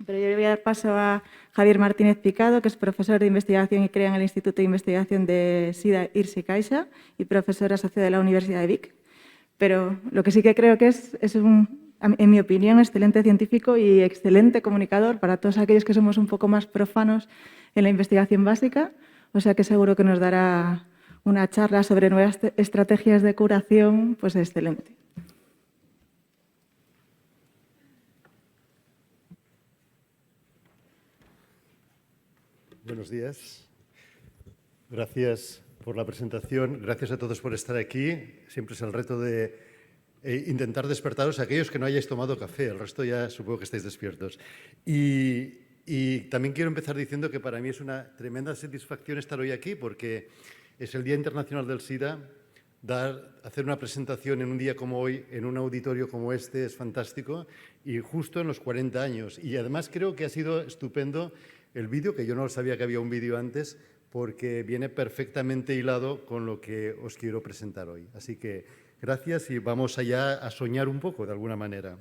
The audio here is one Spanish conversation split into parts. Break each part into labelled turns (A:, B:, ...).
A: Pero yo le voy a dar paso a Javier Martínez Picado, que es profesor de investigación y crea en el Instituto de Investigación de SIDA IRSI Caixa y profesor asociado de la Universidad de Vic. Pero lo que sí que creo que es en mi opinión, excelente científico y excelente comunicador para todos aquellos que somos un poco más profanos en la investigación básica. O sea que seguro que nos dará una charla sobre nuevas estrategias de curación, pues excelente.
B: Buenos días. Gracias por la presentación. Gracias a todos por estar aquí. Siempre es el reto de intentar despertaros a aquellos que no hayáis tomado café. El resto ya supongo que estáis despiertos. Y también quiero empezar diciendo que para mí es una tremenda satisfacción estar hoy aquí porque es el Día Internacional del SIDA. Hacer una presentación en un día como hoy, en un auditorio como este, es fantástico y justo en los 40 años. Y además creo que ha sido estupendo el vídeo, que yo no sabía que había un vídeo antes, porque viene perfectamente hilado con lo que os quiero presentar hoy. Así que gracias y vamos allá a soñar un poco, de alguna manera.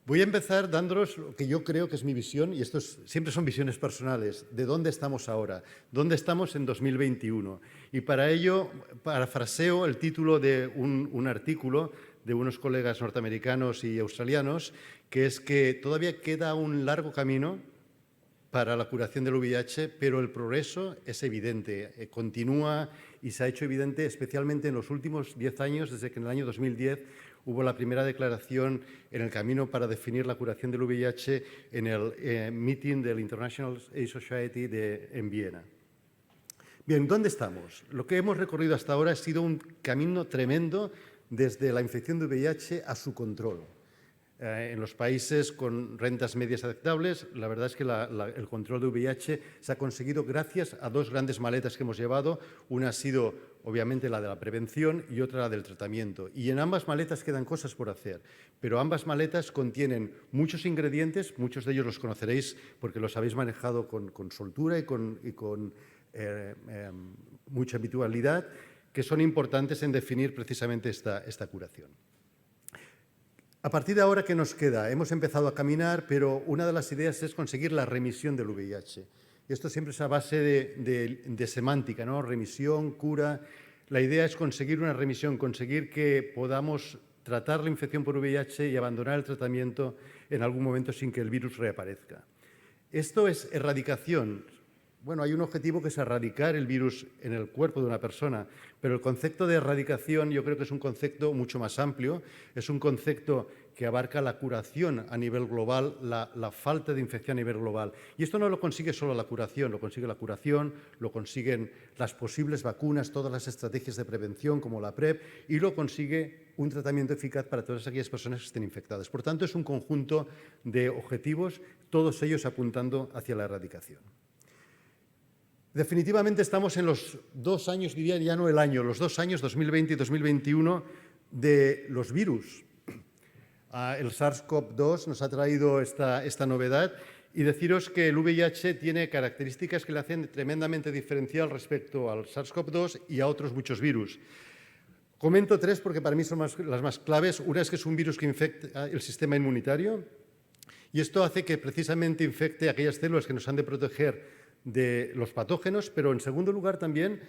B: Voy a empezar dándoos lo que yo creo que es mi visión, y siempre son visiones personales, de dónde estamos ahora, dónde estamos en 2021. Y para ello parafraseo el título de un artículo de unos colegas norteamericanos y australianos, que es que todavía queda un largo camino para la curación del VIH, pero el progreso es evidente, continúa y se ha hecho evidente especialmente en los últimos 10 años, desde que en el año 2010 hubo la primera declaración en el camino para definir la curación del VIH en el meeting del International AIDS Society en Viena. Bien, ¿dónde estamos? Lo que hemos recorrido hasta ahora ha sido un camino tremendo desde la infección de VIH a su control. En los países con rentas medias aceptables, la verdad es que el control de VIH se ha conseguido gracias a dos grandes maletas que hemos llevado. Una ha sido, obviamente, la de la prevención y otra la del tratamiento. Y en ambas maletas quedan cosas por hacer, pero ambas maletas contienen muchos ingredientes, muchos de ellos los conoceréis porque los habéis manejado con soltura y con mucha habitualidad, que son importantes en definir precisamente esta curación. A partir de ahora, ¿qué nos queda? Hemos empezado a caminar, pero una de las ideas es conseguir la remisión del VIH. Y esto siempre es a base de semántica, ¿no? Remisión, cura. La idea es conseguir una remisión, conseguir que podamos tratar la infección por VIH y abandonar el tratamiento en algún momento sin que el virus reaparezca. Esto es erradicación. Bueno, hay un objetivo que es erradicar el virus en el cuerpo de una persona, pero el concepto de erradicación yo creo que es un concepto mucho más amplio, es un concepto que abarca la curación a nivel global, la falta de infección a nivel global. Y esto no lo consigue solo la curación, lo consigue la curación, lo consiguen las posibles vacunas, todas las estrategias de prevención como la PrEP, y lo consigue un tratamiento eficaz para todas aquellas personas que estén infectadas. Por tanto, es un conjunto de objetivos, todos ellos apuntando hacia la erradicación. Definitivamente estamos en los 2 años, diría ya no el año, los 2 años, 2020 y 2021, de los virus. El SARS-CoV-2 nos ha traído esta novedad y deciros que el VIH tiene características que le hacen tremendamente diferencial respecto al SARS-CoV-2 y a otros muchos virus. Comento 3 porque para mí son las más claves. Una es que es un virus que infecta el sistema inmunitario y esto hace que precisamente infecte aquellas células que nos han de proteger de los patógenos, pero en segundo lugar también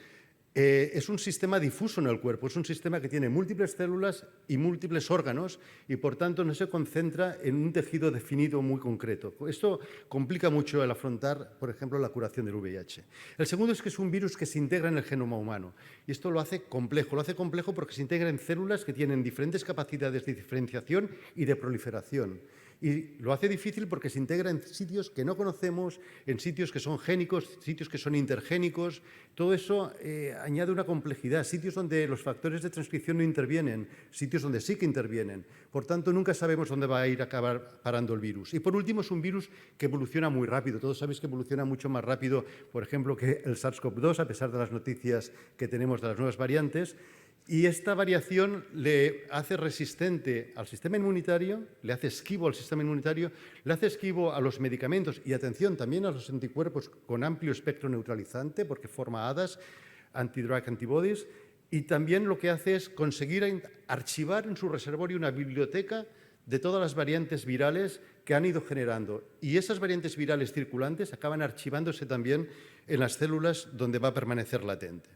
B: es un sistema difuso en el cuerpo, es un sistema que tiene múltiples células y múltiples órganos y por tanto no se concentra en un tejido definido muy concreto. Esto complica mucho el afrontar, por ejemplo, la curación del VIH. El segundo es que es un virus que se integra en el genoma humano y esto lo hace complejo porque se integra en células que tienen diferentes capacidades de diferenciación y de proliferación. Y lo hace difícil porque se integra en sitios que no conocemos, en sitios que son génicos, sitios que son intergénicos. Todo eso añade una complejidad. Sitios donde los factores de transcripción no intervienen, sitios donde sí que intervienen. Por tanto, nunca sabemos dónde va a ir a acabar parando el virus. Y por último, es un virus que evoluciona muy rápido. Todos sabéis que evoluciona mucho más rápido, por ejemplo, que el SARS-CoV-2, a pesar de las noticias que tenemos de las nuevas variantes. Y esta variación le hace resistente al sistema inmunitario, le hace esquivo al sistema inmunitario, le hace esquivo a los medicamentos y, atención, también a los anticuerpos con amplio espectro neutralizante, porque forma ADAs, anti-drug antibodies, y también lo que hace es conseguir archivar en su reservorio una biblioteca de todas las variantes virales que han ido generando. Y esas variantes virales circulantes acaban archivándose también en las células donde va a permanecer latente.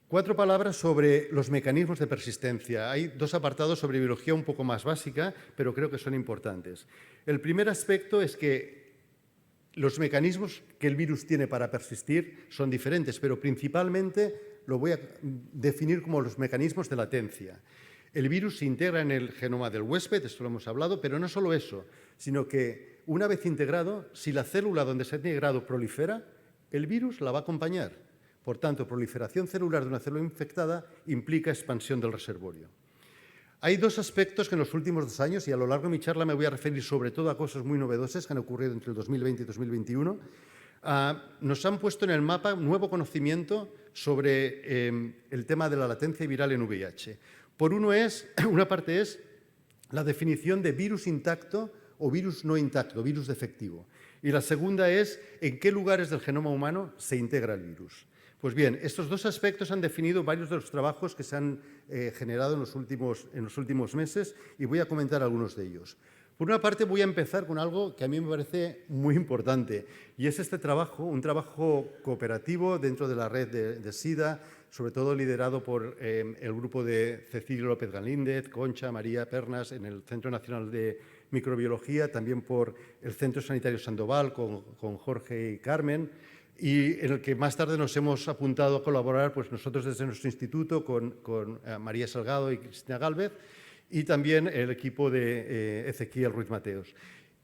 B: 4 palabras sobre los mecanismos de persistencia. Hay 2 apartados sobre biología un poco más básica, pero creo que son importantes. El primer aspecto es que los mecanismos que el virus tiene para persistir son diferentes, pero principalmente lo voy a definir como los mecanismos de latencia. El virus se integra en el genoma del huésped, esto lo hemos hablado, pero no solo eso, sino que una vez integrado, si la célula donde se ha integrado prolifera, el virus la va a acompañar. Por tanto, proliferación celular de una célula infectada implica expansión del reservorio. Hay 2 aspectos que en los últimos 2 años, y a lo largo de mi charla me voy a referir sobre todo a cosas muy novedosas que han ocurrido entre el 2020 y 2021, nos han puesto en el mapa nuevo conocimiento sobre el tema de la latencia viral en VIH. Por una parte es la definición de virus intacto o virus no intacto, virus defectivo. Y la segunda es en qué lugares del genoma humano se integra el virus. Pues bien, estos 2 aspectos han definido varios de los trabajos que se han generado en los últimos meses y voy a comentar algunos de ellos. Por una parte, voy a empezar con algo que a mí me parece muy importante y es este trabajo, un trabajo cooperativo dentro de la red de SIDA, sobre todo liderado por el grupo de Cecilio López Galíndez, Concha, María Pernas en el Centro Nacional de Microbiología, también por el Centro Sanitario Sandoval con Jorge y Carmen, y en el que más tarde nos hemos apuntado a colaborar pues nosotros desde nuestro instituto con María Salgado y Cristina Gálvez y también el equipo de Ezequiel Ruiz Mateos.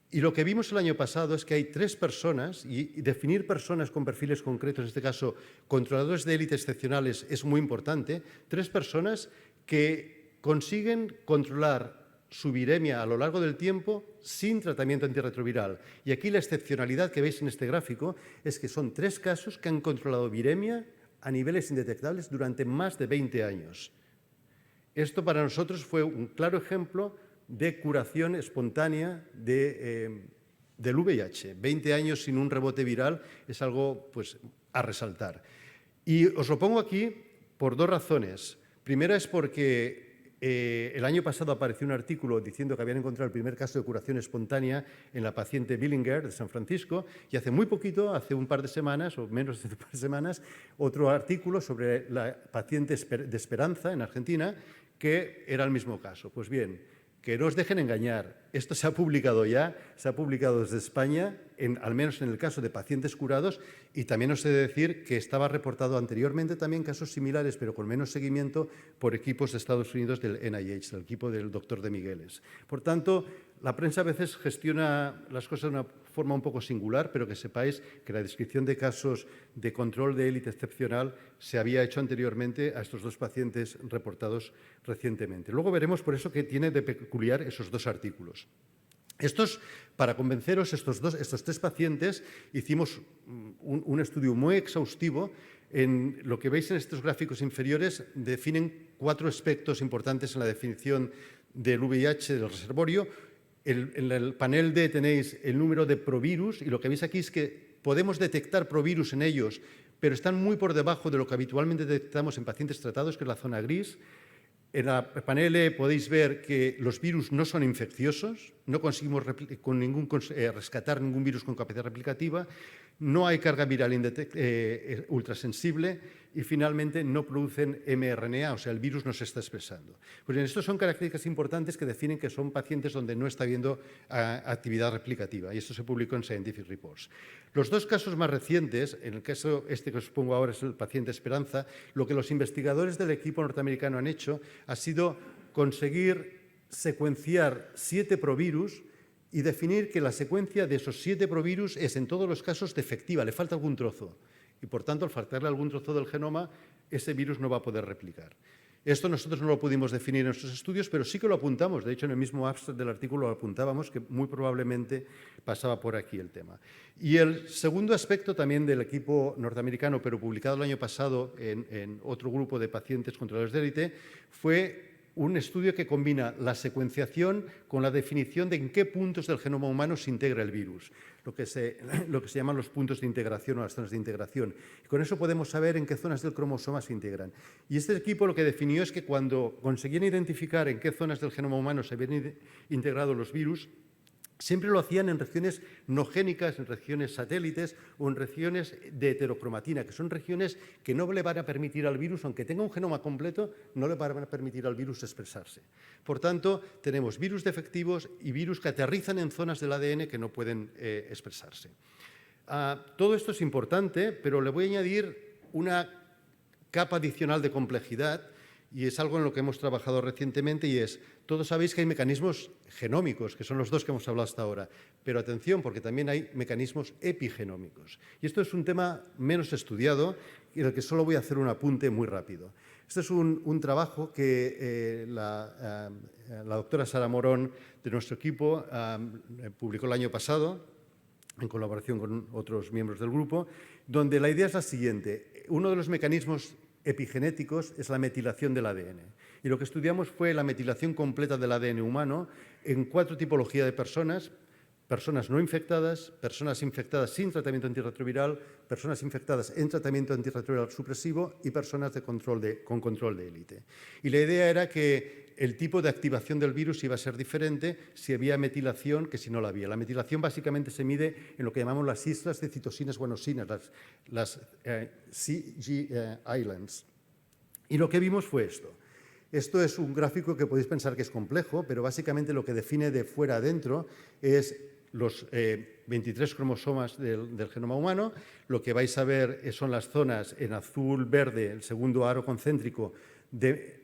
B: Y lo que vimos el año pasado es que hay 3 personas, y definir personas con perfiles concretos, en este caso controladores de élite excepcionales, es muy importante, 3 personas que consiguen controlar su viremia a lo largo del tiempo sin tratamiento antirretroviral. Y aquí la excepcionalidad que veis en este gráfico es que son 3 casos que han controlado viremia a niveles indetectables durante más de 20 años. Esto para nosotros fue un claro ejemplo de curación espontánea del VIH. 20 años sin un rebote viral es algo pues, a resaltar. Y os lo pongo aquí por 2 razones. Primera es porque el año pasado apareció un artículo diciendo que habían encontrado el primer caso de curación espontánea en la paciente Billinger de San Francisco y hace muy poquito, hace un par de semanas o menos de un par de semanas, otro artículo sobre la paciente de Esperanza en Argentina que era el mismo caso. Pues bien, que no os dejen engañar. Esto se ha publicado ya, se ha publicado desde España, al menos en el caso de pacientes curados, y también os he de decir que estaba reportado anteriormente también casos similares, pero con menos seguimiento, por equipos de Estados Unidos del NIH, del equipo del doctor de Migueles. Por tanto, la prensa a veces gestiona las cosas de una forma un poco singular, pero que sepáis que la descripción de casos de control de élite excepcional se había hecho anteriormente a estos 2 pacientes reportados recientemente. Luego veremos por eso que tiene de peculiar esos 2 artículos. Para convenceros, estos 3 pacientes hicimos un estudio muy exhaustivo. En lo que veis en estos gráficos inferiores definen 4 aspectos importantes en la definición del VIH del reservorio. En el panel D tenéis el número de provirus y lo que veis aquí es que podemos detectar provirus en ellos, pero están muy por debajo de lo que habitualmente detectamos en pacientes tratados, que es la zona gris. En el panel E podéis ver que los virus no son infecciosos, no conseguimos rescatar ningún virus con capacidad replicativa, no hay carga viral ultrasensible y finalmente no producen mRNA, o sea, el virus no se está expresando. Pues bien, estas son características importantes que definen que son pacientes donde no está habiendo actividad replicativa y esto se publicó en Scientific Reports. Los 2 casos más recientes, en el caso este que os pongo ahora es el paciente Esperanza, lo que los investigadores del equipo norteamericano han hecho ha sido conseguir secuenciar 7 provirus y definir que la secuencia de esos 7 provirus es en todos los casos defectiva, le falta algún trozo y por tanto al faltarle algún trozo del genoma ese virus no va a poder replicar. Esto nosotros no lo pudimos definir en nuestros estudios, pero sí que lo apuntamos. De hecho, en el mismo abstract del artículo lo apuntábamos, que muy probablemente pasaba por aquí el tema. Y el segundo aspecto también del equipo norteamericano, pero publicado el año pasado en otro grupo de pacientes controladores de élite, fue un estudio que combina la secuenciación con la definición de en qué puntos del genoma humano se integra el virus, lo que se llaman los puntos de integración o las zonas de integración. Y con eso podemos saber en qué zonas del cromosoma se integran. Y este equipo lo que definió es que cuando conseguían identificar en qué zonas del genoma humano se habían integrado los virus, siempre lo hacían en regiones no génicas, en regiones satélites o en regiones de heterocromatina, que son regiones que no le van a permitir al virus, aunque tenga un genoma completo, no le van a permitir al virus expresarse. Por tanto, tenemos virus defectivos y virus que aterrizan en zonas del ADN que no pueden expresarse. Todo esto es importante, pero le voy a añadir una capa adicional de complejidad, y es algo en lo que hemos trabajado recientemente, y es, todos sabéis que hay mecanismos genómicos, que son los dos que hemos hablado hasta ahora, pero atención, porque también hay mecanismos epigenómicos. Y esto es un tema menos estudiado y del que solo voy a hacer un apunte muy rápido. Este es un trabajo que la doctora Sara Morón, de nuestro equipo, publicó el año pasado, en colaboración con otros miembros del grupo, donde la idea es la siguiente. Uno de los mecanismos epigenéticos es la metilación del ADN. Y lo que estudiamos fue la metilación completa del ADN humano en 4 tipologías de personas: personas no infectadas, personas infectadas sin tratamiento antirretroviral, personas infectadas en tratamiento antirretroviral supresivo y personas con control de élite. Y la idea era que el tipo de activación del virus iba a ser diferente si había metilación que si no la había. La metilación básicamente se mide en lo que llamamos las islas de citosinas guanosinas, las CG Islands. Y lo que vimos fue esto. Esto es un gráfico que podéis pensar que es complejo, pero básicamente lo que define de fuera a adentro es los 23 cromosomas del genoma humano. Lo que vais a ver son las zonas en azul, verde, el segundo aro concéntrico de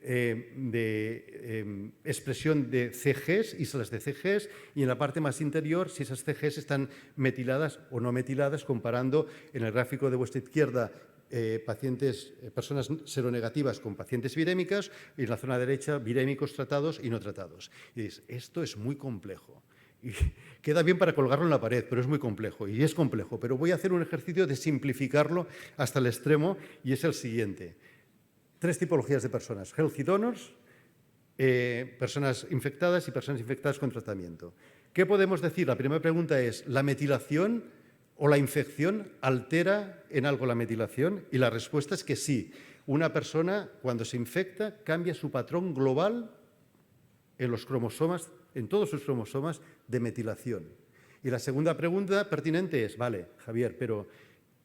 B: expresión de CGs, islas de CGs, y en la parte más interior si esas CGs están metiladas o no metiladas, comparando en el gráfico de vuestra izquierda personas seronegativas con pacientes virémicas, y en la zona derecha virémicos tratados y no tratados. Y dices, esto es muy complejo. Y queda bien para colgarlo en la pared, pero es muy complejo, y es complejo. Pero voy a hacer un ejercicio de simplificarlo hasta el extremo, y es el siguiente. 3 tipologías de personas: healthy donors, personas infectadas y personas infectadas con tratamiento. ¿Qué podemos decir? La primera pregunta es, ¿la metilación o la infección altera en algo la metilación? Y la respuesta es que sí. Una persona, cuando se infecta, cambia su patrón global en los cromosomas, en todos sus cromosomas, de metilación. Y la segunda pregunta pertinente es, vale, Javier, pero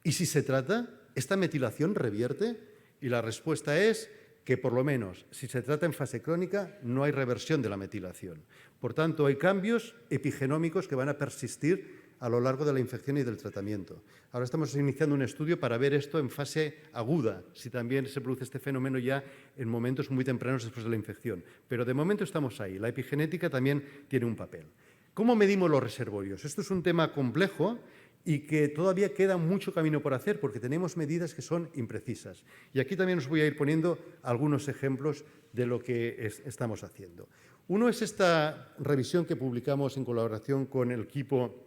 B: ¿y si se trata? ¿Esta metilación revierte? Y la respuesta es que, por lo menos, si se trata en fase crónica, no hay reversión de la metilación. Por tanto, hay cambios epigenómicos que van a persistir a lo largo de la infección y del tratamiento. Ahora estamos iniciando un estudio para ver esto en fase aguda, si también se produce este fenómeno ya en momentos muy tempranos después de la infección. Pero de momento estamos ahí. La epigenética también tiene un papel. ¿Cómo medimos los reservorios? Esto es un tema complejo y que todavía queda mucho camino por hacer, porque tenemos medidas que son imprecisas. Y aquí también os voy a ir poniendo algunos ejemplos de lo que estamos haciendo. Uno es esta revisión que publicamos en colaboración con el equipo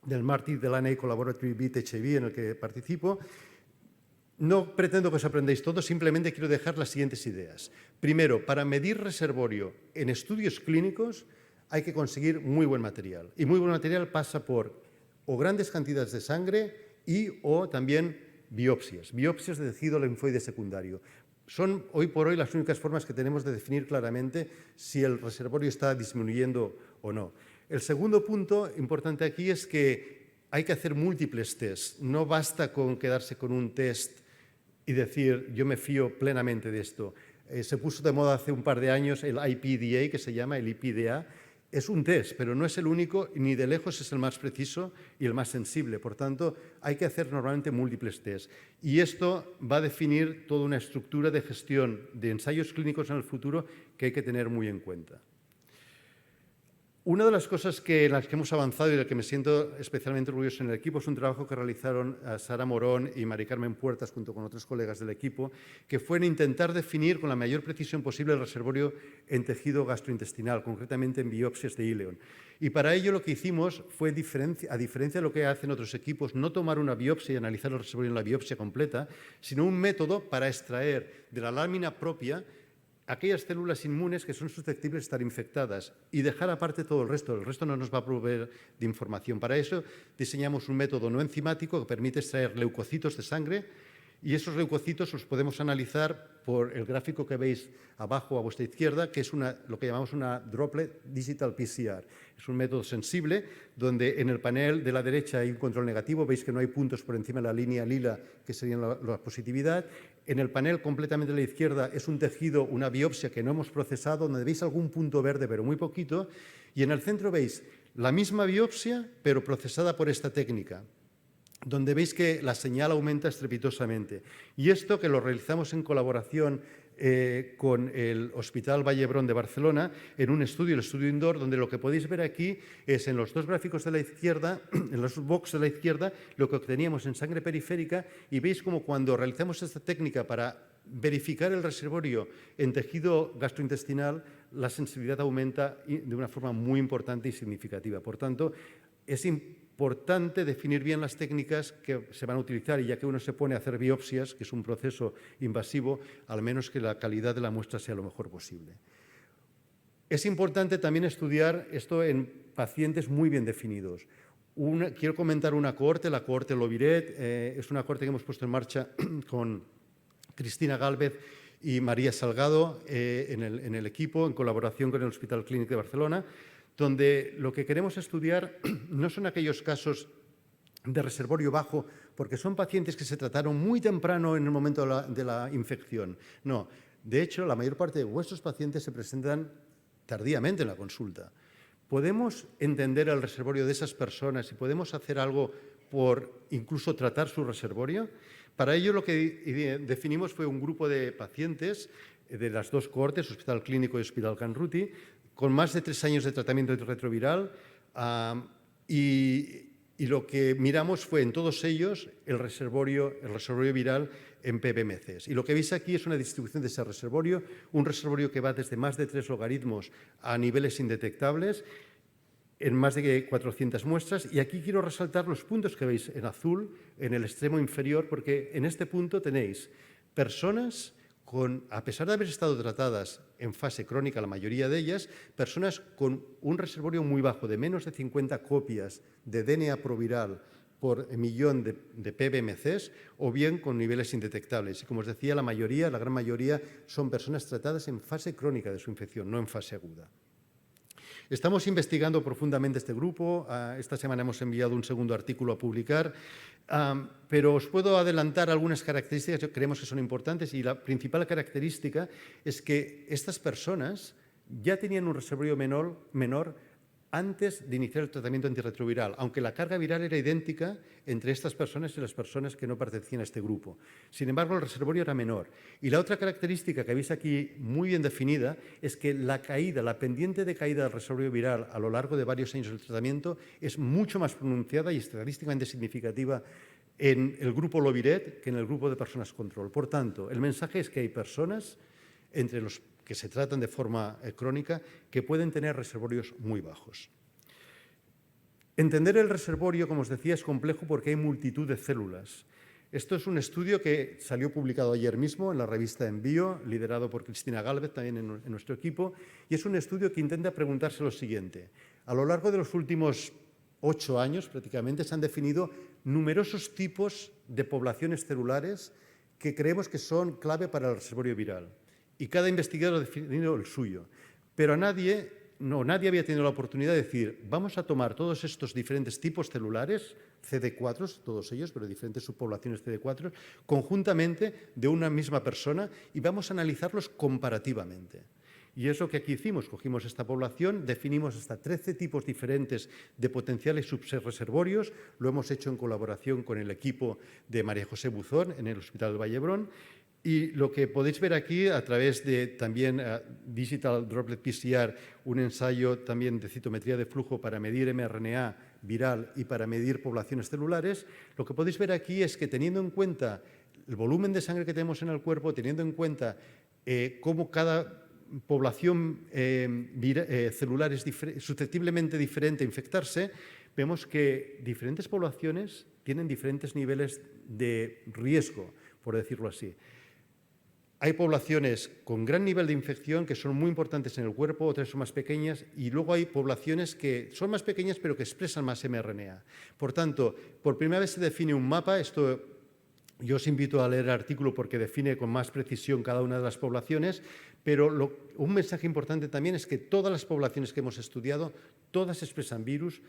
B: del Marty Delaney Collaborative Beat HIV, en el que participo. No pretendo que os aprendáis todo, simplemente quiero dejar las siguientes ideas. Primero, para medir reservorio en estudios clínicos hay que conseguir muy buen material. Y muy buen material pasa por o grandes cantidades de sangre o también biopsias de tejido linfoide secundario. Son hoy por hoy las únicas formas que tenemos de definir claramente si el reservorio está disminuyendo o no. El segundo punto importante aquí es que hay que hacer múltiples tests. No basta con quedarse con un test y decir, yo me fío plenamente de esto. Se puso de moda hace un par de años el IPDA, que se llama el IPDA. Es un test, pero no es el único, ni de lejos es el más preciso y el más sensible. Por tanto, hay que hacer normalmente múltiples tests. Y esto va a definir toda una estructura de gestión de ensayos clínicos en el futuro que hay que tener muy en cuenta. Una de las cosas en las que hemos avanzado y de la que me siento especialmente orgulloso en el equipo es un trabajo que realizaron Sara Morón y Mari Carmen Puertas junto con otros colegas del equipo, que fue en intentar definir con la mayor precisión posible el reservorio en tejido gastrointestinal, concretamente en biopsias de íleon. Y para ello lo que hicimos fue, a diferencia de lo que hacen otros equipos, no tomar una biopsia y analizar el reservorio en la biopsia completa, sino un método para extraer de la lámina propia aquellas células inmunes que son susceptibles de estar infectadas y dejar aparte todo el resto. El resto no nos va a proveer de información. Para eso diseñamos un método no enzimático que permite extraer leucocitos de sangre y esos leucocitos los podemos analizar por el gráfico que veis abajo a vuestra izquierda, que es lo que llamamos una Droplet Digital PCR. Es un método sensible donde en el panel de la derecha hay un control negativo, veis que no hay puntos por encima de la línea lila que serían la positividad. En el panel completamente a la izquierda es un tejido, una biopsia que no hemos procesado, donde veis algún punto verde, pero muy poquito. Y en el centro veis la misma biopsia, pero procesada por esta técnica, donde veis que la señal aumenta estrepitosamente. Y esto que lo realizamos en colaboración con el Hospital Vall d'Hebron de Barcelona, en un estudio, el estudio indoor, donde lo que podéis ver aquí es en los dos gráficos de la izquierda, en los box de la izquierda, lo que obteníamos en sangre periférica, y veis como cuando realizamos esta técnica para verificar el reservorio en tejido gastrointestinal, la sensibilidad aumenta de una forma muy importante y significativa. Por tanto, es importante definir bien las técnicas que se van a utilizar y ya que uno se pone a hacer biopsias, que es un proceso invasivo, al menos que la calidad de la muestra sea lo mejor posible. Es importante también estudiar esto en pacientes muy bien definidos. Quiero comentar una cohorte, la cohorte Loviret, es una cohorte que hemos puesto en marcha con Cristina Gálvez y María Salgado en el equipo, en colaboración con el Hospital Clínic de Barcelona, donde lo que queremos estudiar no son aquellos casos de reservorio bajo, porque son pacientes que se trataron muy temprano en el momento de la infección. No, de hecho, la mayor parte de vuestros pacientes se presentan tardíamente en la consulta. ¿Podemos entender el reservorio de esas personas y podemos hacer algo por incluso tratar su reservorio? Para ello, lo que definimos fue un grupo de pacientes de las dos cohortes, Hospital Clínico y Hospital Can Ruti, con más de 3 años de tratamiento retroviral y lo que miramos fue en todos ellos el reservorio viral en PBMCs. Y lo que veis aquí es una distribución de ese reservorio, un reservorio que va desde más de 3 logaritmos a niveles indetectables en más de 400 muestras. Y aquí quiero resaltar los puntos que veis en azul, en el extremo inferior, porque en este punto tenéis personas a pesar de haber estado tratadas en fase crónica, la mayoría de ellas, personas con un reservorio muy bajo, de menos de 50 copias de DNA proviral por millón de PBMCs, o bien con niveles indetectables. Y como os decía, la gran mayoría, son personas tratadas en fase crónica de su infección, no en fase aguda. Estamos investigando profundamente este grupo. Esta semana hemos enviado un segundo artículo a publicar, pero os puedo adelantar algunas características que creemos que son importantes, y la principal característica es que estas personas ya tenían un reservorio menor antes de iniciar el tratamiento antirretroviral, aunque la carga viral era idéntica entre estas personas y las personas que no pertenecían a este grupo. Sin embargo, el reservorio era menor. Y la otra característica que veis aquí muy bien definida es que la pendiente de caída del reservorio viral a lo largo de varios años del tratamiento es mucho más pronunciada y estadísticamente significativa en el grupo Loviret que en el grupo de personas control. Por tanto, el mensaje es que hay personas entre los que se tratan de forma crónica, que pueden tener reservorios muy bajos. Entender el reservorio, como os decía, es complejo porque hay multitud de células. Esto es un estudio que salió publicado ayer mismo en la revista Envío, liderado por Cristina Gálvez, también en nuestro equipo, y es un estudio que intenta preguntarse lo siguiente. A lo largo de los últimos 8 años, prácticamente, se han definido numerosos tipos de poblaciones celulares que creemos que son clave para el reservorio viral. Y cada investigador ha definido el suyo. Pero nadie había tenido la oportunidad de decir, vamos a tomar todos estos diferentes tipos celulares, CD4, todos ellos, pero diferentes subpoblaciones CD4, conjuntamente de una misma persona, y vamos a analizarlos comparativamente. Y es lo que aquí hicimos. Cogimos esta población, definimos hasta 13 tipos diferentes de potenciales subreservorios. Lo hemos hecho en colaboración con el equipo de María José Buzón en el Hospital Vall d'Hebron. Y lo que podéis ver aquí, a través de también Digital Droplet PCR, un ensayo también de citometría de flujo para medir mRNA viral y para medir poblaciones celulares, lo que podéis ver aquí es que, teniendo en cuenta el volumen de sangre que tenemos en el cuerpo, teniendo en cuenta cómo cada población celular es susceptiblemente diferente a infectarse, vemos que diferentes poblaciones tienen diferentes niveles de riesgo, por decirlo así. Hay poblaciones con gran nivel de infección que son muy importantes en el cuerpo, otras son más pequeñas, y luego hay poblaciones que son más pequeñas pero que expresan más mRNA. Por tanto, por primera vez se define un mapa. Esto yo os invito a leer el artículo porque define con más precisión cada una de las poblaciones, pero un mensaje importante también es que todas las poblaciones que hemos estudiado, todas expresan virus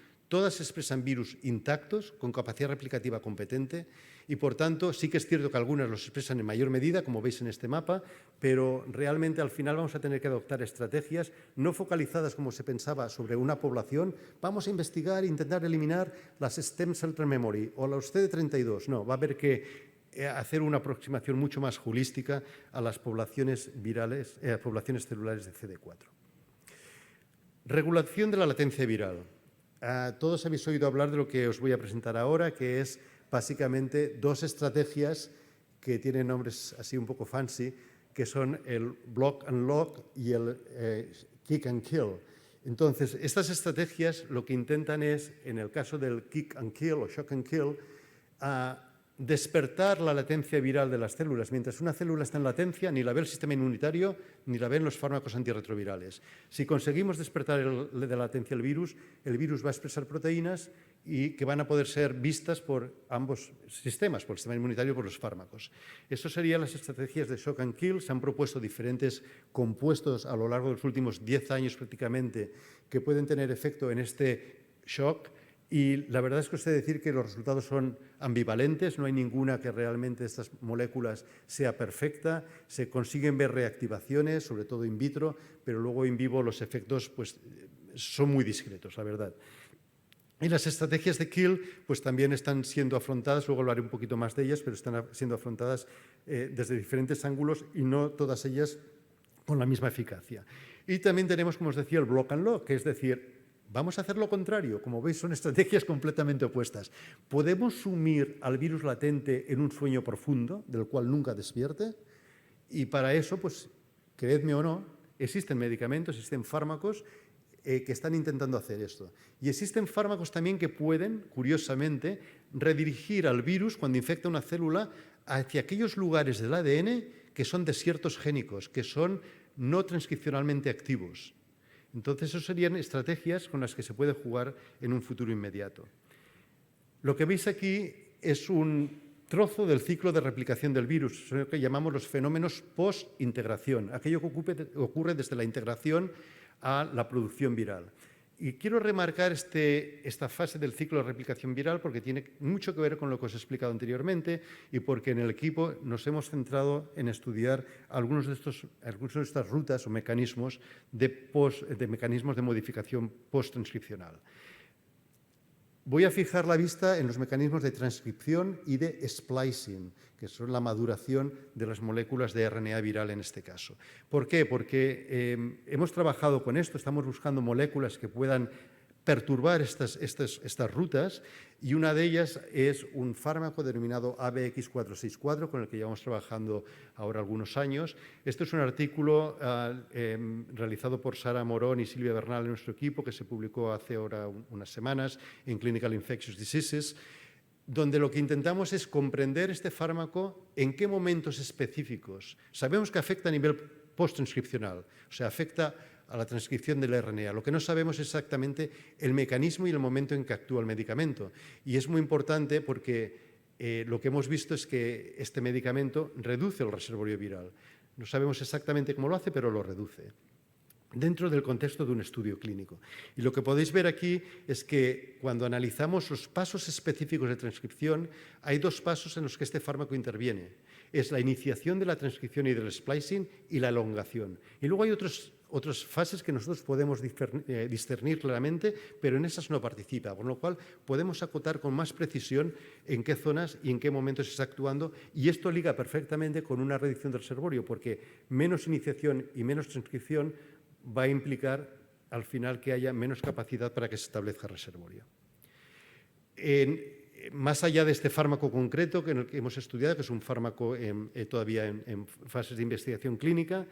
B: intactos, con capacidad replicativa competente, y por tanto sí que es cierto que algunas los expresan en mayor medida, como veis en este mapa, pero realmente al final vamos a tener que adoptar estrategias no focalizadas como se pensaba sobre una población. Vamos a investigar e intentar eliminar las stem cell memory o los CD32. No, va a haber que hacer una aproximación mucho más holística a las poblaciones virales, poblaciones celulares de CD4. Regulación de la latencia viral. Todos habéis oído hablar de lo que os voy a presentar ahora, que es básicamente dos estrategias que tienen nombres así un poco fancy, que son el block and lock y el kick and kill. Entonces, estas estrategias lo que intentan es, en el caso del kick and kill o shock and kill, despertar la latencia viral de las células. Mientras una célula está en latencia, ni la ve el sistema inmunitario, ni la ven los fármacos antirretrovirales. Si conseguimos despertar de la latencia el virus va a expresar proteínas y que van a poder ser vistas por ambos sistemas, por el sistema inmunitario y por los fármacos. Eso serían las estrategias de shock and kill. Se han propuesto diferentes compuestos a lo largo de los últimos 10 años prácticamente que pueden tener efecto en este shock. Y la verdad es que os he de decir que los resultados son ambivalentes, no hay ninguna que realmente de estas moléculas sea perfecta, se consiguen ver reactivaciones, sobre todo in vitro, pero luego in vivo los efectos pues, son muy discretos, la verdad. Y las estrategias de kill pues, también están siendo afrontadas, luego hablaré un poquito más de ellas, pero están siendo afrontadas desde diferentes ángulos y no todas ellas con la misma eficacia. Y también tenemos, como os decía, el block and lock, que es decir, vamos a hacer lo contrario. Como veis, son estrategias completamente opuestas. Podemos sumir al virus latente en un sueño profundo, del cual nunca despierte, y para eso, pues, creedme o no, existen medicamentos, existen fármacos que están intentando hacer esto. Y existen fármacos también que pueden, curiosamente, redirigir al virus, cuando infecta una célula, hacia aquellos lugares del ADN que son desiertos génicos, que son no transcripcionalmente activos. Entonces, esas serían estrategias con las que se puede jugar en un futuro inmediato. Lo que veis aquí es un trozo del ciclo de replicación del virus, lo que llamamos los fenómenos post-integración, aquello que ocurre desde la integración a la producción viral. Y quiero remarcar esta fase del ciclo de replicación viral porque tiene mucho que ver con lo que os he explicado anteriormente y porque en el equipo nos hemos centrado en estudiar algunas de estas rutas o mecanismos mecanismos de modificación post-transcripcional. Voy a fijar la vista en los mecanismos de transcripción y de splicing, que son la maduración de las moléculas de RNA viral en este caso. ¿Por qué? Porque hemos trabajado con esto, estamos buscando moléculas que puedan perturbar estas rutas y una de ellas es un fármaco denominado ABX464 con el que llevamos trabajando ahora algunos años. Este es un artículo realizado por Sara Morón y Silvia Bernal en nuestro equipo que se publicó hace ahora unas semanas en Clinical Infectious Diseases, donde lo que intentamos es comprender este fármaco en qué momentos específicos. Sabemos que afecta a nivel post-transcripcional, o sea, afecta a la transcripción del RNA. Lo que no sabemos es exactamente el mecanismo y el momento en que actúa el medicamento. Y es muy importante porque lo que hemos visto es que este medicamento reduce el reservorio viral. No sabemos exactamente cómo lo hace, pero lo reduce dentro del contexto de un estudio clínico. Y lo que podéis ver aquí es que cuando analizamos los pasos específicos de transcripción, hay dos pasos en los que este fármaco interviene. Es la iniciación de la transcripción y del splicing y la elongación. Y luego hay otras fases que nosotros podemos discernir claramente, pero en esas no participa, por lo cual podemos acotar con más precisión en qué zonas y en qué momentos está actuando, y esto liga perfectamente con una reducción del reservorio, porque menos iniciación y menos transcripción va a implicar al final que haya menos capacidad para que se establezca reservorio. Más allá de este fármaco concreto que hemos estudiado, que es un fármaco todavía en fases de investigación clínica,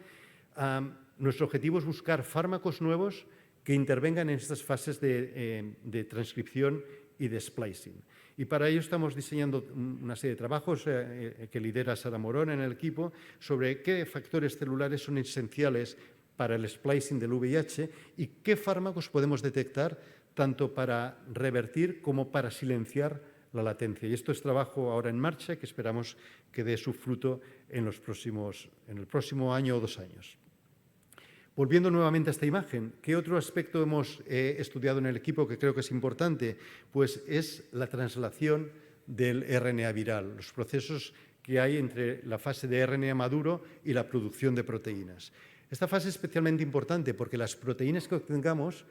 B: nuestro objetivo es buscar fármacos nuevos que intervengan en estas fases de transcripción y de splicing. Y para ello estamos diseñando una serie de trabajos que lidera Sara Morón en el equipo sobre qué factores celulares son esenciales para el splicing del VIH y qué fármacos podemos detectar tanto para revertir como para silenciar la latencia. Y esto es trabajo ahora en marcha que esperamos que dé su fruto en el próximo año o 2 años. Volviendo nuevamente a esta imagen, ¿qué otro aspecto hemos estudiado en el equipo que creo que es importante? Pues es la translación del RNA viral, los procesos que hay entre la fase de RNA maduro y la producción de proteínas. Esta fase es especialmente importante porque las proteínas que obtengamos,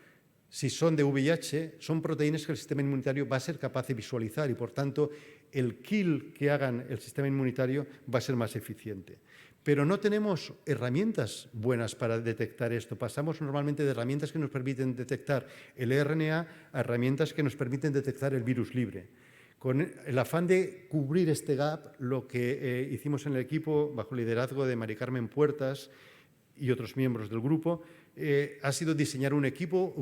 B: si son de VIH, son proteínas que el sistema inmunitario va a ser capaz de visualizar y, por tanto, el kill que hagan el sistema inmunitario va a ser más eficiente. Pero no tenemos herramientas buenas para detectar esto. Pasamos normalmente de herramientas que nos permiten detectar el RNA a herramientas que nos permiten detectar el virus libre. Con el afán de cubrir este gap, lo que hicimos en el equipo, bajo el liderazgo de Mari Carmen Puertas y otros miembros del grupo, ha sido diseñar un ensayo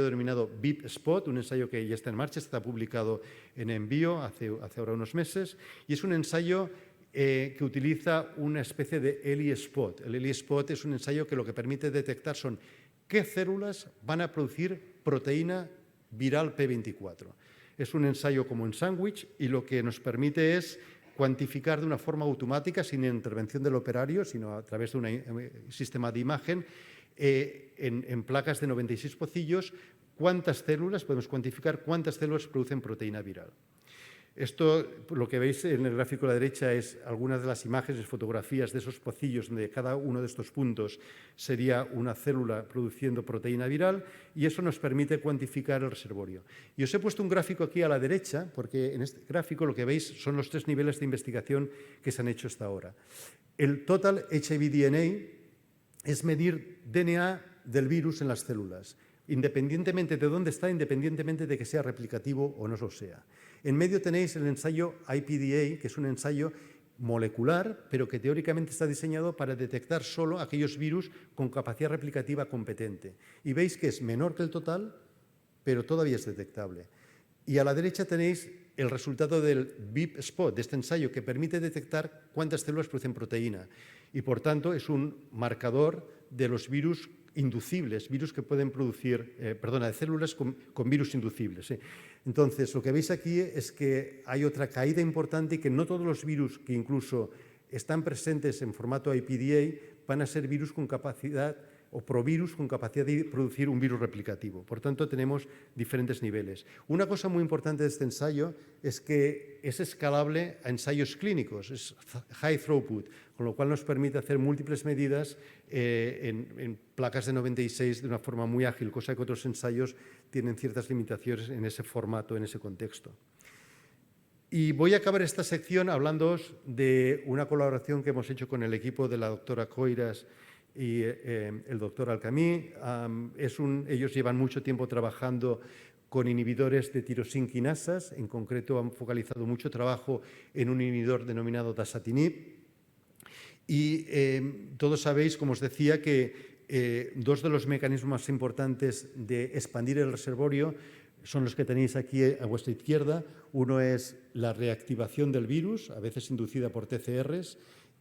B: denominado VIP-SPOT, un ensayo que ya está en marcha, está publicado en Envío hace ahora unos meses, y es un ensayo que utiliza una especie de ELISpot. El ELISpot es un ensayo que lo que permite detectar son qué células van a producir proteína viral P24. Es un ensayo como en sándwich y lo que nos permite es cuantificar de una forma automática, sin intervención del operario, sino a través de un sistema de imagen, en placas de 96 pocillos, podemos cuantificar cuántas células producen proteína viral. Esto, lo que veis en el gráfico a la derecha, es algunas de las imágenes, fotografías de esos pocillos donde cada uno de estos puntos sería una célula produciendo proteína viral y eso nos permite cuantificar el reservorio. Y os he puesto un gráfico aquí a la derecha porque en este gráfico lo que veis son los 3 niveles de investigación que se han hecho hasta ahora. El Total HIV DNA es medir DNA del virus en las células, independientemente de dónde está, independientemente de que sea replicativo o no lo sea. En medio tenéis el ensayo IPDA, que es un ensayo molecular, pero que teóricamente está diseñado para detectar solo aquellos virus con capacidad replicativa competente. Y veis que es menor que el total, pero todavía es detectable. Y a la derecha tenéis el resultado del VIP-SPOT, de este ensayo, que permite detectar cuántas células producen proteína. Y, por tanto, es un marcador de los virus inducibles, virus que pueden producir, de células con virus inducibles. Entonces, lo que veis aquí es que hay otra caída importante y que no todos los virus que incluso están presentes en formato IPDA van a ser virus con capacidad o provirus con capacidad de producir un virus replicativo. Por tanto, tenemos diferentes niveles. Una cosa muy importante de este ensayo es que es escalable a ensayos clínicos, es high throughput, con lo cual nos permite hacer múltiples medidas en placas de 96 de una forma muy ágil, cosa que otros ensayos tienen ciertas limitaciones en ese formato, en ese contexto. Y voy a acabar esta sección hablándoos de una colaboración que hemos hecho con el equipo de la doctora Coiras y el doctor Alcamí. Ellos llevan mucho tiempo trabajando con inhibidores de tirosinquinasas. En concreto, han focalizado mucho trabajo en un inhibidor denominado dasatinib. Y todos sabéis, como os decía, que 2 de los mecanismos más importantes de expandir el reservorio son los que tenéis aquí a vuestra izquierda. Uno es la reactivación del virus, a veces inducida por TCRs,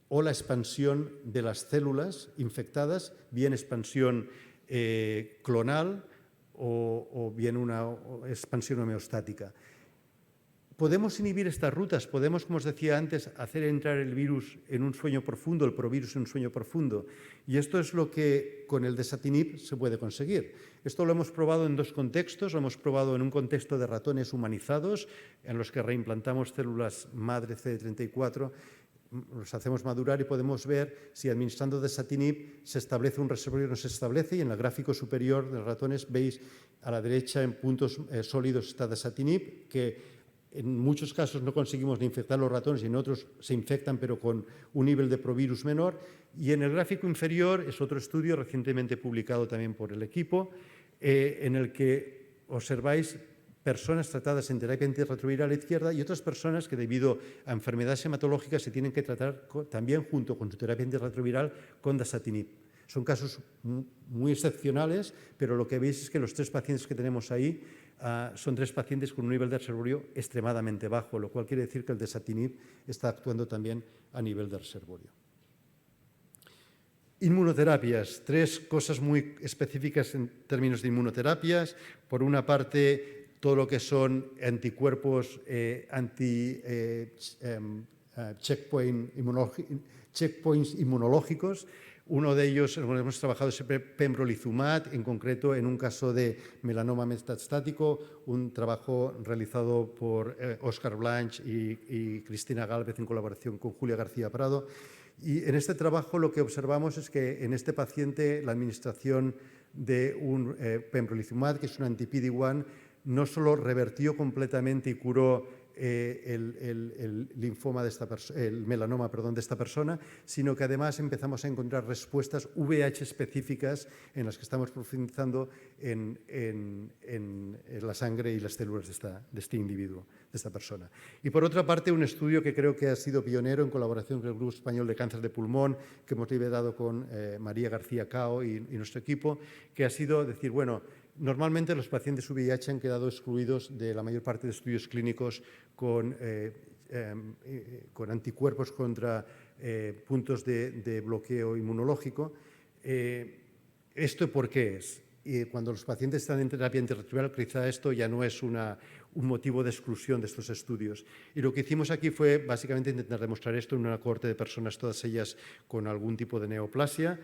B: o la expansión de las células infectadas, bien expansión clonal o bien una expansión homeostática. Podemos inhibir estas rutas, podemos, como os decía antes, hacer entrar el virus en un sueño profundo, el provirus en un sueño profundo. Y esto es lo que con el dasatinib se puede conseguir. Esto lo hemos probado en 2 contextos. Lo hemos probado en un contexto de ratones humanizados, en los que reimplantamos células madre CD34, los hacemos madurar y podemos ver si administrando dasatinib se establece un reservorio o no se establece. Y en el gráfico superior de los ratones veis a la derecha en puntos sólidos está dasatinib, que en muchos casos no conseguimos ni infectar los ratones y en otros se infectan pero con un nivel de provirus menor. Y en el gráfico inferior es otro estudio recientemente publicado también por el equipo en el que observáis personas tratadas en terapia antirretroviral a la izquierda y otras personas que debido a enfermedades hematológicas se tienen que tratar también junto con su terapia antirretroviral con dasatinib. Son casos muy excepcionales, pero lo que veis es que los 3 pacientes que tenemos ahí son 3 pacientes con un nivel de reservorio extremadamente bajo, lo cual quiere decir que el desatinib está actuando también a nivel de reservorio. Inmunoterapias, 3 cosas muy específicas en términos de inmunoterapias. Por una parte, todo lo que son anticuerpos checkpoints inmunológicos. Uno de ellos, hemos trabajado siempre pembrolizumab, en concreto en un caso de melanoma metastático, un trabajo realizado por Óscar Blanch y Cristina Gálvez en colaboración con Julia García Prado. Y en este trabajo lo que observamos es que en este paciente la administración de un pembrolizumab, que es un anti-PD-1, no solo revertió completamente y curó el linfoma de el melanoma, de esta persona, sino que además empezamos a encontrar respuestas VIH específicas en las que estamos profundizando en la sangre y las células de este individuo, de esta persona. Y por otra parte, un estudio que creo que ha sido pionero en colaboración con el Grupo Español de Cáncer de Pulmón, que hemos liderado con María García Cao y nuestro equipo, que ha sido decir, bueno, normalmente los pacientes VIH han quedado excluidos de la mayor parte de estudios clínicos con anticuerpos contra puntos de bloqueo inmunológico. ¿Esto por qué es? Cuando los pacientes están en terapia antirretroviral, quizá esto ya no es un motivo de exclusión de estos estudios. Y lo que hicimos aquí fue básicamente intentar demostrar esto en una cohorte de personas, todas ellas con algún tipo de neoplasia,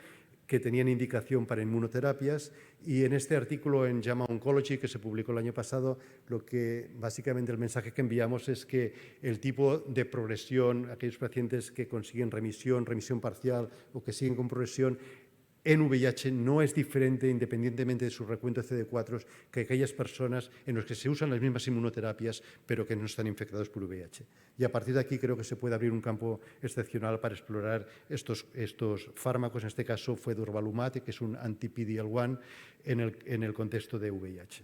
B: que tenían indicación para inmunoterapias, y en este artículo en JAMA Oncology, que se publicó el año pasado, lo que básicamente el mensaje que enviamos es que el tipo de progresión, aquellos pacientes que consiguen remisión parcial o que siguen con progresión, en VIH no es diferente, independientemente de su recuento de CD4, que aquellas personas en las que se usan las mismas inmunoterapias, pero que no están infectados por VIH. Y a partir de aquí creo que se puede abrir un campo excepcional para explorar estos fármacos. En este caso fue durvalumab, que es un anti-PD-L1 en el contexto de VIH.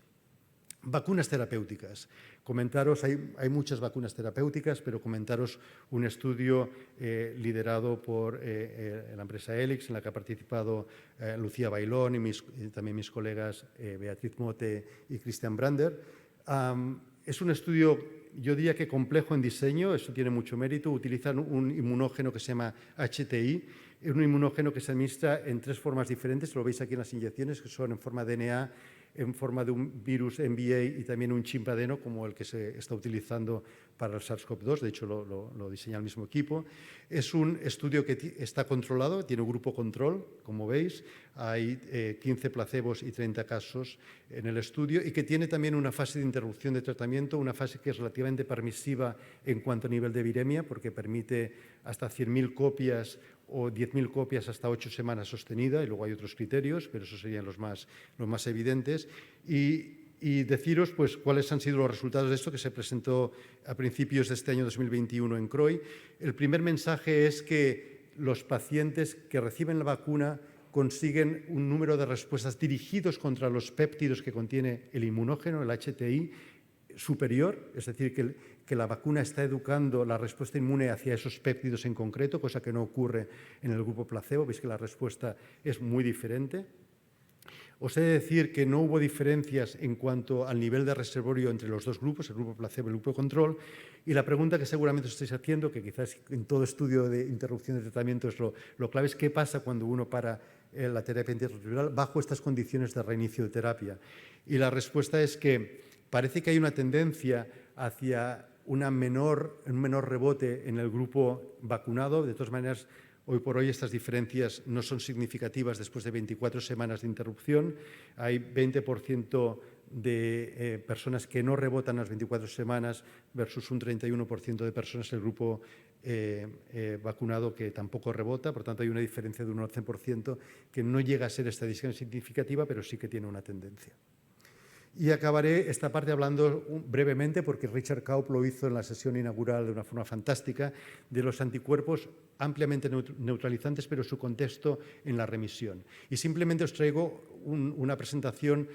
B: Vacunas terapéuticas. Comentaros, hay muchas vacunas terapéuticas, pero comentaros un estudio liderado por la empresa Helix, en la que ha participado Lucía Bailón y también mis colegas Beatriz Mote y Christian Brander. Es un estudio, yo diría que complejo en diseño, eso tiene mucho mérito. Utilizan un inmunógeno que se llama HTI, es un inmunógeno que se administra en 3 formas diferentes, lo veis aquí en las inyecciones, que son en forma de DNA, en forma de un virus MVA y también un chimpadeno, como el que se está utilizando para el SARS-CoV-2, de hecho lo diseña el mismo equipo. Es un estudio que está controlado, tiene un grupo control, como veis, hay 15 placebos y 30 casos en el estudio, y que tiene también una fase de interrupción de tratamiento, una fase que es relativamente permisiva en cuanto a nivel de viremia, porque permite hasta 100.000 copias o 10.000 copias hasta 8 semanas sostenida, y luego hay otros criterios, pero esos serían los más evidentes. Y deciros pues, cuáles han sido los resultados de esto, que se presentó a principios de este año 2021 en CROI. El primer mensaje es que los pacientes que reciben la vacuna consiguen un número de respuestas dirigidos contra los péptidos que contiene el inmunógeno, el HTI, superior, es decir, que la vacuna está educando la respuesta inmune hacia esos péptidos en concreto, cosa que no ocurre en el grupo placebo. Veis que la respuesta es muy diferente. Os he de decir que no hubo diferencias en cuanto al nivel de reservorio entre los dos grupos, el grupo placebo y el grupo control. Y la pregunta que seguramente os estáis haciendo, que quizás en todo estudio de interrupción de tratamiento es lo clave, es qué pasa cuando uno para la terapia antirretroviral bajo estas condiciones de reinicio de terapia. Y la respuesta es que parece que hay una tendencia hacia un menor rebote en el grupo vacunado. De todas maneras, hoy por hoy estas diferencias no son significativas después de 24 semanas de interrupción. Hay 20% de personas que no rebotan las 24 semanas versus un 31% de personas del grupo vacunado que tampoco rebota. Por tanto, hay una diferencia de un 11% que no llega a ser estadísticamente significativa, pero sí que tiene una tendencia. Y acabaré esta parte hablando brevemente, porque Richard Kaup lo hizo en la sesión inaugural de una forma fantástica, de los anticuerpos ampliamente neutralizantes, pero su contexto en la remisión. Y simplemente os traigo una presentación,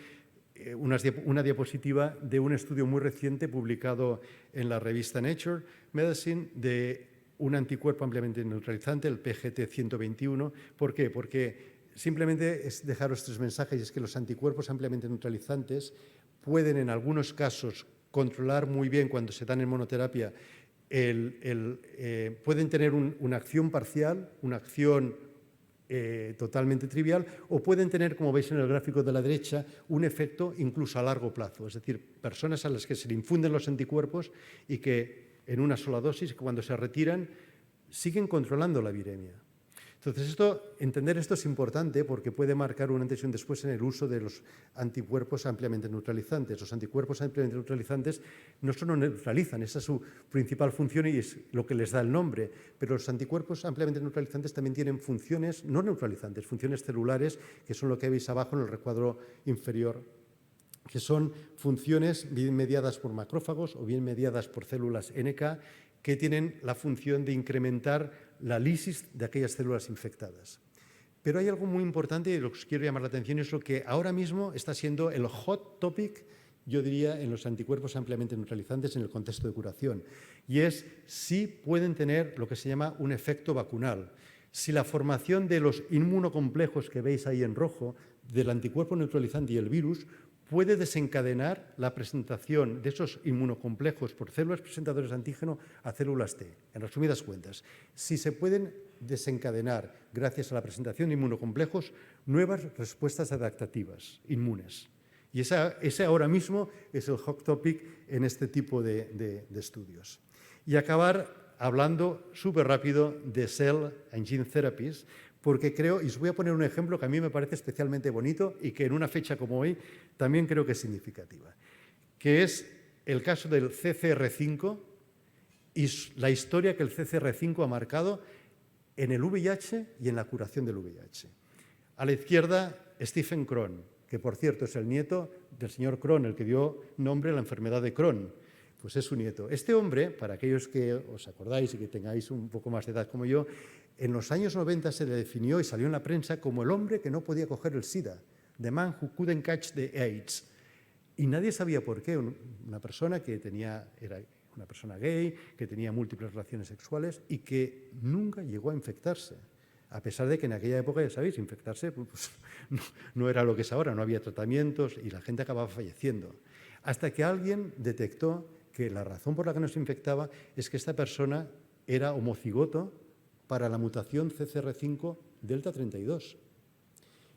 B: una diapositiva de un estudio muy reciente publicado en la revista Nature Medicine de un anticuerpo ampliamente neutralizante, el PGT-121. ¿Por qué? Porque simplemente es dejaros 3 mensajes, y es que los anticuerpos ampliamente neutralizantes pueden en algunos casos controlar muy bien cuando se dan en monoterapia, pueden tener una acción parcial, una acción totalmente trivial, o pueden tener, como veis en el gráfico de la derecha, un efecto incluso a largo plazo, es decir, personas a las que se le infunden los anticuerpos y que en una sola dosis, cuando se retiran, siguen controlando la viremia. Entonces, entender esto es importante porque puede marcar un antes y un después en el uso de los anticuerpos ampliamente neutralizantes. Los anticuerpos ampliamente neutralizantes no solo neutralizan, esa es su principal función y es lo que les da el nombre, pero los anticuerpos ampliamente neutralizantes también tienen funciones no neutralizantes, funciones celulares, que son lo que veis abajo en el recuadro inferior, que son funciones bien mediadas por macrófagos o bien mediadas por células NK, que tienen la función de incrementar la lisis de aquellas células infectadas. Pero hay algo muy importante y lo que os quiero llamar la atención es lo que ahora mismo está siendo el hot topic, yo diría, en los anticuerpos ampliamente neutralizantes en el contexto de curación, y es si pueden tener lo que se llama un efecto vacunal. Si la formación de los inmunocomplejos que veis ahí en rojo, del anticuerpo neutralizante y el virus, puede desencadenar la presentación de esos inmunocomplejos por células presentadoras de antígeno a células T. En resumidas cuentas, si se pueden desencadenar, gracias a la presentación de inmunocomplejos, nuevas respuestas adaptativas inmunes. Y ese ahora mismo es el hot topic en este tipo de estudios. Y acabar hablando súper rápido de Cell and Gene Therapies, porque creo, y os voy a poner un ejemplo que a mí me parece especialmente bonito y que en una fecha como hoy también creo que es significativa, que es el caso del CCR5 y la historia que el CCR5 ha marcado en el VIH y en la curación del VIH. A la izquierda, Stephen Crohn, que por cierto es el nieto del señor Crohn, el que dio nombre a la enfermedad de Crohn. Pues es su nieto. Este hombre, para aquellos que os acordáis y que tengáis un poco más de edad como yo, en los años 90 se le definió y salió en la prensa como el hombre que no podía coger el SIDA, the man who couldn't catch the AIDS. Y nadie sabía por qué. Una persona que era una persona gay, que tenía múltiples relaciones sexuales y que nunca llegó a infectarse. A pesar de que en aquella época, ya sabéis, infectarse pues, no era lo que es ahora, no había tratamientos y la gente acababa falleciendo. Hasta que alguien detectó que la razón por la que no se infectaba es que esta persona era homocigoto para la mutación CCR5 delta 32.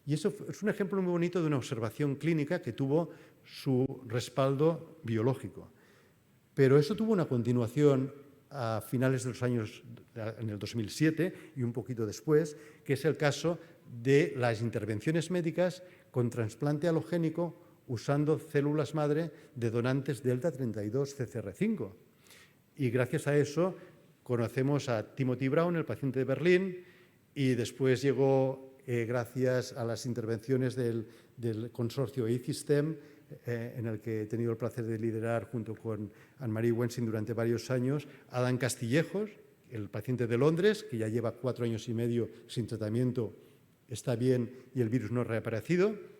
B: Y eso es un ejemplo muy bonito de una observación clínica que tuvo su respaldo biológico. Pero eso tuvo una continuación a finales de los años, en el 2007 y un poquito después, que es el caso de las intervenciones médicas con trasplante halogénico usando células madre de donantes delta 32 CCR5. Y gracias a eso conocemos a Timothy Brown, el paciente de Berlín, y después llegó, gracias a las intervenciones del consorcio ICISTEM, en el que he tenido el placer de liderar junto con Anne-Marie Wensing durante varios años, Adam Castillejos, el paciente de Londres, que ya lleva 4 años y medio sin tratamiento, está bien y el virus no ha reaparecido,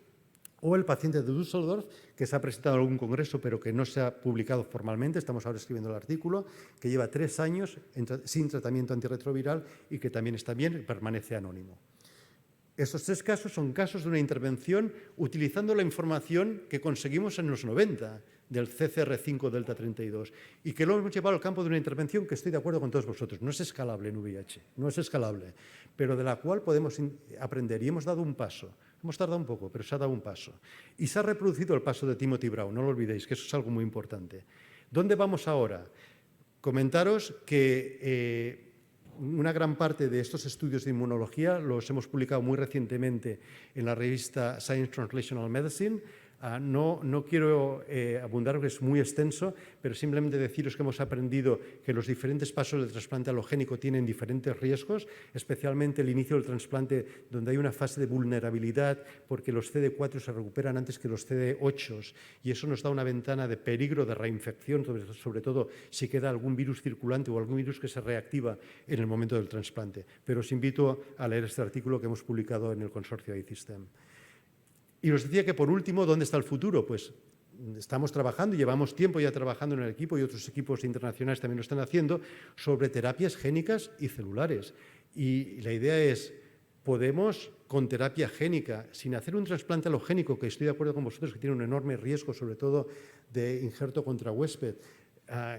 B: o el paciente de Düsseldorf, que se ha presentado en algún congreso pero que no se ha publicado formalmente, estamos ahora escribiendo el artículo, que lleva 3 años sin tratamiento antirretroviral y que también está bien y permanece anónimo. Estos 3 casos son casos de una intervención utilizando la información que conseguimos en los 90 del CCR5 delta 32 y que lo hemos llevado al campo de una intervención que estoy de acuerdo con todos vosotros, no es escalable en VIH, no es escalable, pero de la cual podemos aprender y hemos dado un paso. Hemos tardado un poco, pero se ha dado un paso. Y se ha reproducido el paso de Timothy Brown, no lo olvidéis, que eso es algo muy importante. ¿Dónde vamos ahora? Comentaros que una gran parte de estos estudios de inmunología los hemos publicado muy recientemente en la revista Science Translational Medicine. No quiero abundar porque es muy extenso, pero simplemente deciros que hemos aprendido que los diferentes pasos del trasplante halogénico tienen diferentes riesgos, especialmente el inicio del trasplante donde hay una fase de vulnerabilidad porque los CD4 se recuperan antes que los CD8 y eso nos da una ventana de peligro de reinfección, sobre todo si queda algún virus circulante o algún virus que se reactiva en el momento del trasplante. Pero os invito a leer este artículo que hemos publicado en el consorcio iCSTEM. Y os decía que, por último, ¿dónde está el futuro? Pues estamos trabajando, llevamos tiempo ya trabajando en el equipo y otros equipos internacionales también lo están haciendo, sobre terapias génicas y celulares. Y la idea es, podemos con terapia génica, sin hacer un trasplante alogénico, que estoy de acuerdo con vosotros que tiene un enorme riesgo, sobre todo de injerto contra huésped,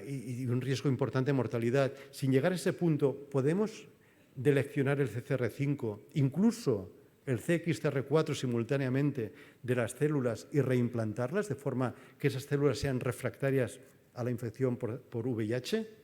B: y un riesgo importante de mortalidad. Sin llegar a ese punto, ¿podemos deleccionar el CCR5, incluso el CXCR4 simultáneamente de las células y reimplantarlas de forma que esas células sean refractarias a la infección por VIH?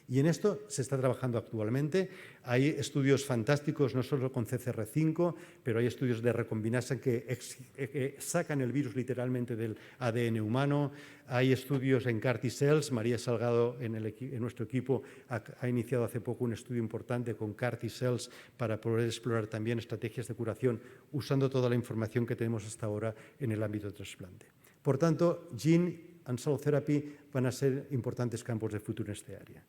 B: Y en esto se está trabajando actualmente. Hay estudios fantásticos, no solo con CCR5, pero hay estudios de recombinasa que sacan el virus literalmente del ADN humano. Hay estudios en CAR T-cells. María Salgado, en nuestro equipo, ha iniciado hace poco un estudio importante con CAR T-cells para poder explorar también estrategias de curación usando toda la información que tenemos hasta ahora en el ámbito del trasplante. Por tanto, gene and cell therapy van a ser importantes campos de futuro en este área.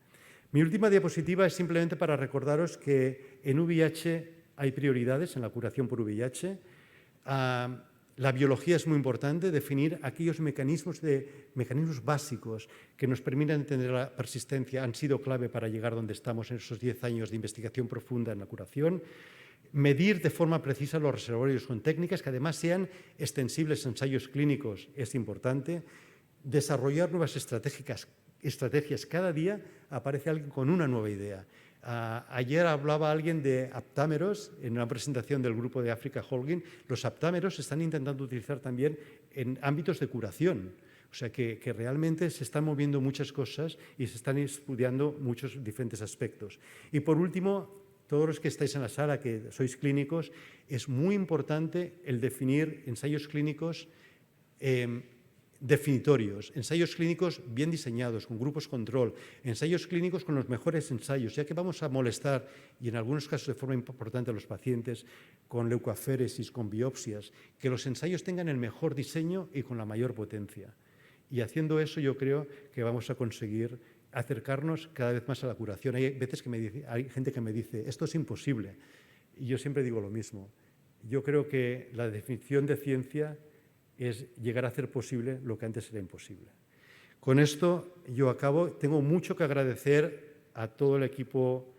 B: Mi última diapositiva es simplemente para recordaros que en VIH hay prioridades en la curación por VIH. La biología es muy importante, definir aquellos mecanismos básicos que nos permitan entender la persistencia han sido clave para llegar donde estamos en esos 10 años de investigación profunda en la curación. Medir de forma precisa los reservorios con técnicas que además sean extensibles a ensayos clínicos es importante. Desarrollar nuevas estrategias. Cada día aparece alguien con una nueva idea. Ayer hablaba alguien de aptámeros en una presentación del grupo de Africa Holding. Los aptámeros se están intentando utilizar también en ámbitos de curación. O sea que realmente se están moviendo muchas cosas y se están estudiando muchos diferentes aspectos. Y por último, todos los que estáis en la sala, que sois clínicos, es muy importante el definir ensayos clínicos definitorios, ensayos clínicos bien diseñados, con grupos control, ensayos clínicos con los mejores ensayos, ya que vamos a molestar, y en algunos casos de forma importante, a los pacientes con leucoaféresis, con biopsias, que los ensayos tengan el mejor diseño y con la mayor potencia. Y haciendo eso yo creo que vamos a conseguir acercarnos cada vez más a la curación. Hay veces que hay gente que me dice, esto es imposible, y yo siempre digo lo mismo. Yo creo que la definición de ciencia es llegar a hacer posible lo que antes era imposible. Con esto yo acabo. Tengo mucho que agradecer a todo el equipo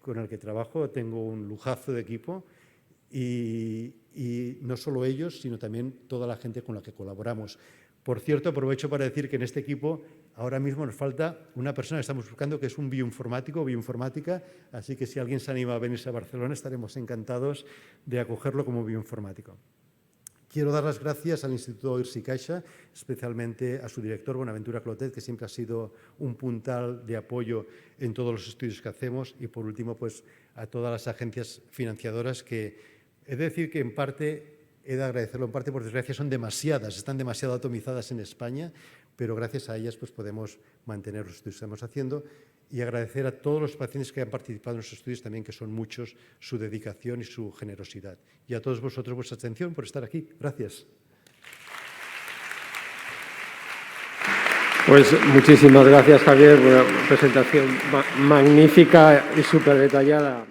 B: con el que trabajo. Tengo un lujazo de equipo y no solo ellos, sino también toda la gente con la que colaboramos. Por cierto, aprovecho para decir que en este equipo ahora mismo nos falta una persona que estamos buscando, que es un bioinformático o bioinformática, así que si alguien se anima a venirse a Barcelona estaremos encantados de acogerlo como bioinformático. Quiero dar las gracias al Instituto IRSI i Caixa, especialmente a su director, Bonaventura Clotet, que siempre ha sido un puntal de apoyo en todos los estudios que hacemos, y por último, pues a todas las agencias financiadoras que he de decir que en parte, he de agradecerlo en parte, por desgracia son demasiadas, están demasiado atomizadas en España, pero gracias a ellas pues podemos mantener los estudios que estamos haciendo, y agradecer a todos los pacientes que han participado en los estudios también, que son muchos, su dedicación y su generosidad. Y a todos vosotros vuestra atención por estar aquí. Gracias.
C: Pues muchísimas gracias, Javier. Una presentación magnífica y súper detallada.